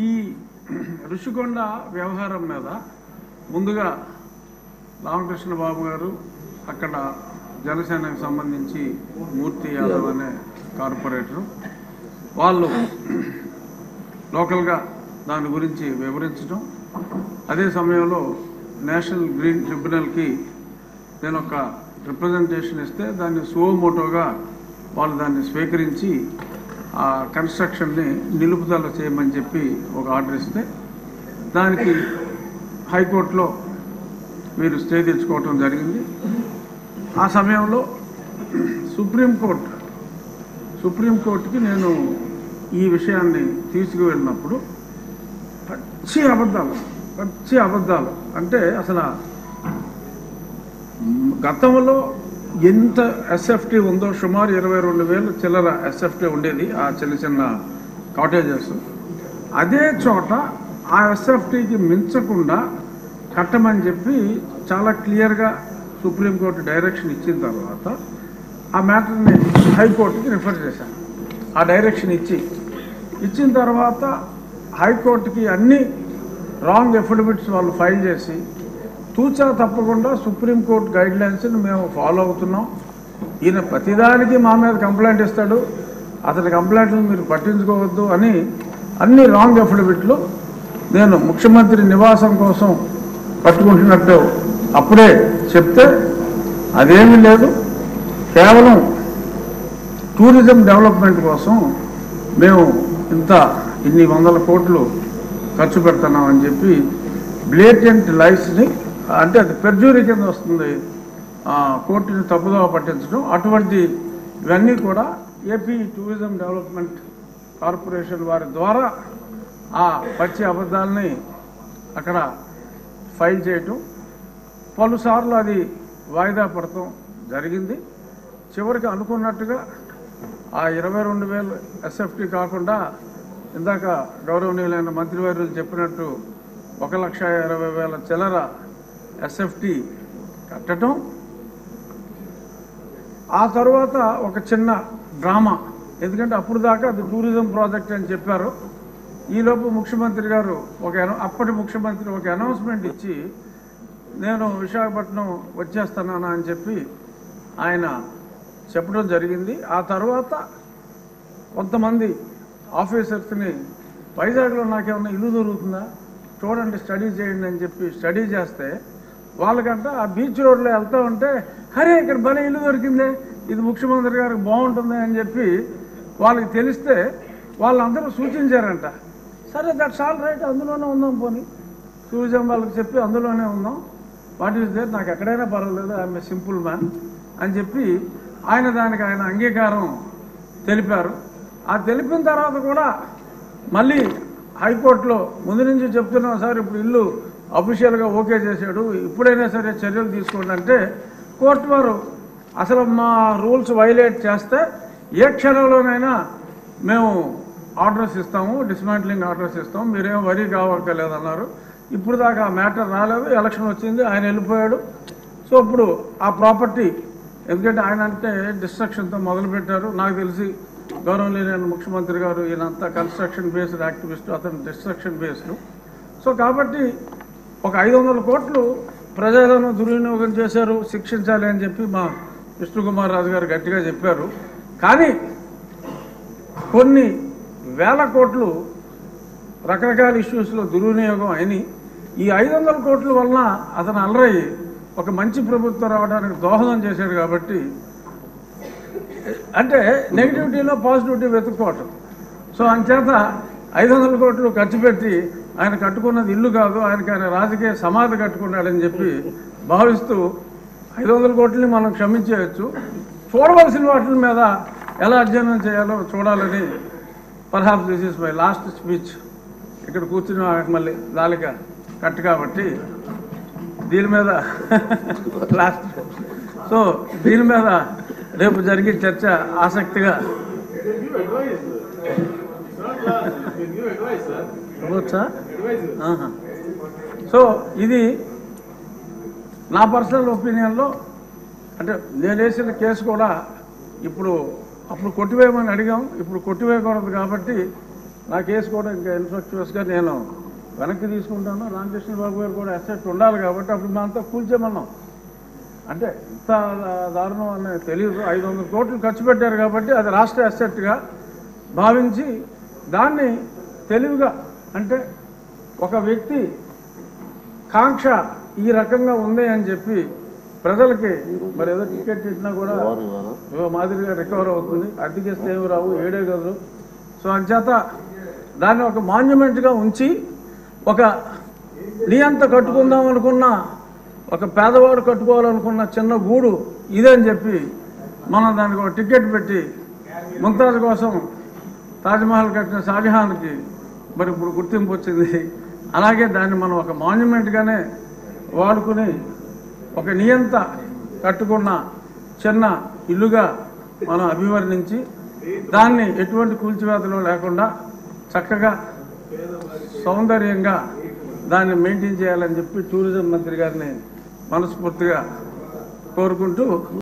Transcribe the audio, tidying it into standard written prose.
ఈ ఋషికొండ వ్యవహారం మీద ముందుగా రామకృష్ణ బాబు గారు అక్కడ జనసేనకు సంబంధించి మూర్తి యాదవ్ అనే కార్పొరేటర్ వాళ్ళు లోకల్గా దాని గురించి వివరించడం, అదే సమయంలో నేషనల్ గ్రీన్ ట్రిబ్యునల్కి నేను ఒక రిప్రజెంటేషన్ ఇస్తే దాన్ని సువోమోటోగా వాళ్ళు దాన్ని స్వీకరించి ఆ కన్స్ట్రక్షన్ని నిలుపుదల చేయమని చెప్పి ఒక ఆర్డర్ ఇస్తే దానికి హైకోర్టులో వీరు స్టే తెచ్చుకోవటం జరిగింది. ఆ సమయంలో సుప్రీంకోర్టుకి నేను ఈ విషయాన్ని తీసుకువెళ్ళినప్పుడు పచ్చి అబద్ధాలు అంటే అసలు గతంలో ఎంత ఎస్ఎఫ్టీ ఉందో సుమారు 22,000 చిల్లర ఎస్ఎఫ్టీ ఉండేది ఆ చిన్న కాటేజెస్. అదే చోట ఆ ఎస్ఎఫ్టీకి మించకుండా కట్టమని చెప్పి చాలా క్లియర్గా సుప్రీంకోర్టు డైరెక్షన్ ఇచ్చిన తర్వాత ఆ మ్యాటర్ని హైకోర్టుకి రిఫర్ చేశాను. ఆ డైరెక్షన్ ఇచ్చిన తర్వాత హైకోర్టుకి అన్ని రాంగ్ ఎఫిడవిట్స్ వాళ్ళు ఫైల్ చేసి తూచా తప్పకుండా సుప్రీంకోర్టు గైడ్లైన్స్ని మేము ఫాలో అవుతున్నాం. ఈయన ప్రతిదానికి మా మీద కంప్లైంట్ ఇస్తాడు, అతని కంప్లైంట్లు మీరు పట్టించుకోవద్దు అని అన్ని రాంగ్ ఎఫిడవిట్లు నేను ముఖ్యమంత్రి నివాసం కోసం పట్టుకుంటున్నట్టు అప్పుడే చెప్తే అదేమీ లేదు, కేవలం టూరిజం డెవలప్మెంట్ కోసం మేము ఇన్ని వందల కోట్లు ఖర్చు పెడుతున్నామని చెప్పి బ్లేటెంట్ లైస్ని, అంటే అది పెర్జూరీ కింద వస్తుంది, కోర్టుని తప్పుదోవ పట్టించడం. అటువంటి ఇవన్నీ కూడా ఏపీ టూరిజం డెవలప్మెంట్ కార్పొరేషన్ వారి ద్వారా ఆ పచ్చి అబద్ధాలని అక్కడ ఫైల్ చేయటం, పలుసార్లు అది వాయిదా పడటం జరిగింది. చివరికి అనుకున్నట్టుగా ఆ 22,000 ఎస్ఎఫ్టీ కాకుండా ఇందాక గౌరవనీయులైన మంత్రివర్యులు చెప్పినట్టు 1,20,000 చిల్లర ఎస్ఎఫ్టీ కట్టడం. ఆ తర్వాత ఒక చిన్న డ్రామా, ఎందుకంటే అప్పుడు దాకా అది టూరిజం ప్రాజెక్ట్ అని చెప్పారు. ఈలోపు ముఖ్యమంత్రి గారు అప్పటి ముఖ్యమంత్రి ఒక అనౌన్స్మెంట్ ఇచ్చి నేను విశాఖపట్నం వచ్చేస్తున్నాను అని చెప్పి ఆయన చెప్పడం జరిగింది. ఆ తర్వాత కొంతమంది ఆఫీసర్స్ని వైజాగ్లో నాకేమన్నా ఇల్లు దొరుకుతుందా చూడండి, స్టడీ చేయండి అని చెప్పి స్టడీ చేస్తే వాళ్ళకంట ఆ బీచ్ రోడ్లో వెళ్తూ ఉంటే అరే ఇక్కడ భలే ఇల్లు దొరికిందే, ఇది ముఖ్యమంత్రి గారికి బాగుంటుంది అని చెప్పి వాళ్ళకి తెలిస్తే వాళ్ళందరూ సూచించారంట. సరే దట్స్ ఆల్ రైట్, అందులోనే ఉందాం, పోనీ టూరిజం వాళ్ళకి చెప్పి అందులోనే ఉందాం, వాట్ ఈస్ దేర్, నాకు ఎక్కడైనా పర్వాలేదు, ఐఎమ్ ఏ సింపుల్ మ్యాన్ అని చెప్పి దానికి ఆయన అంగీకారం తెలిపారు. ఆ తెలిపిన తర్వాత కూడా మళ్ళీ హైకోర్టులో ముందు నుంచి చెప్తున్నాం సార్, ఇప్పుడు ఇల్లు అఫీషియల్గా ఓకే చేశాడు, ఇప్పుడైనా సరే చర్యలు తీసుకోండి అంటే కోర్టు వారు అసలు మా రూల్స్ వైలేట్ చేస్తే ఏ క్షణంలోనైనా మేము ఆర్డర్స్ ఇస్తాము, డిస్మాంట్లింగ్ ఆర్డర్స్ ఇస్తాము, మీరేం వరీ కావక్కర్లేదన్నారు. ఇప్పుడు దాకా ఆ మ్యాటర్ రాలేదు, ఎలక్షన్ వచ్చింది, ఆయన వెళ్ళిపోయాడు. సో ఇప్పుడు ఆ ప్రాపర్టీ, ఎందుకంటే ఆయన అంటే డిస్ట్రక్షన్తో మొదలుపెట్టారు, నాకు తెలిసి గౌరవనీయులైన ముఖ్యమంత్రి గారు ఈయనంతా కన్స్ట్రక్షన్ బేస్డ్ యాక్టివిస్ట్, అతను డిస్ట్రక్షన్ బేస్డ్. సో కాబట్టి ఒక 500 కోట్లు ప్రజాధనం దుర్వినియోగం చేశారు, శిక్షించాలి అని చెప్పి మా విష్ణుకుమార్ రాజు గారు గట్టిగా చెప్పారు. కానీ కొన్ని వేల కోట్లు రకరకాల ఇష్యూస్లో దుర్వినియోగం అయినాయి. ఈ 500 కోట్ల వలన అతను అలరయ్యి ఒక మంచి ప్రభుత్వం రావడానికి దోహదం చేశాడు. కాబట్టి అంటే నెగిటివిటీలో పాజిటివిటీ వెతుక్కోవటం. సో అంచేత 500 కోట్లు ఖర్చు పెట్టి ఆయన కట్టుకున్నది ఇల్లు కాదు, ఆయన రాజకీయ సమాధి కట్టుకున్నాడని చెప్పి భావిస్తూ 500 కోట్లని మనం క్షమించేయచ్చు, చూడవలసిన వాటి మీద ఎలా అధ్యయనం చేయాలో చూడాలని perhaps this is my last speech. ఇక్కడ కూర్చుని మళ్ళీ దాలిక కట్టు కాబట్టి దీని మీద లాస్ట్, సో దీని మీద రేపు జరిగే చర్చ ఆసక్తిగా సో ఇది నా పర్సనల్ ఒపీనియన్లో, అంటే నేను వేసిన కేసు కూడా అప్పుడు కొట్టివేయమని అడిగాం, ఇప్పుడు కొట్టివేయకూడదు కాబట్టి నా కేసు కూడా ఇంకా ఇన్ఫ్రక్చువస్గా నేను వెనక్కి తీసుకుంటాను. రామకృష్ణ బాబు గారు కూడా అసెట్ ఉండాలి కాబట్టి అప్పుడు మనతో కూల్చేమన్నాం. అంటే ఇంత దారుణం అనేది తెలియదు. 500 కోట్లు ఖర్చు పెట్టారు కాబట్టి అది రాష్ట్ర అసెట్గా భావించి దాన్ని తెలివిగా, అంటే ఒక వ్యక్తి కాంక్ష ఈ రకంగా ఉంది అని చెప్పి ప్రజలకి మరి ఏదో టికెట్ ఇచ్చినా కూడా మాదిరిగా రికవర్ అవుతుంది, అద్దెకిస్తే ఏమి రావు, 7 గదులు. సో అంచేత దాన్ని ఒక మాన్యుమెంట్గా ఉంచి ఒక నియంత కట్టుకుందాం అనుకున్న, ఒక పేదవాడు కట్టుకోవాలనుకున్న చిన్న గూడు ఇదని చెప్పి మనం దానికి ఒక టికెట్ పెట్టి ముంతాజ్ కోసం తాజ్మహల్ కట్టిన షాజహాన్కి మరి ఇప్పుడు గుర్తింపు వచ్చింది. అలాగే దాన్ని మనం ఒక మాన్యుమెంట్గానే వాడుకుని ఒక నియంత కట్టుకున్న చిన్న ఇల్లుగా మనం అభివర్ణించి దాన్ని ఎటువంటి కూల్చివేతలు లేకుండా చక్కగా సౌందర్యంగా దాన్ని మెయింటైన్ చేయాలని చెప్పి టూరిజం మంత్రి గారిని మనస్ఫూర్తిగా కోరుకుంటూ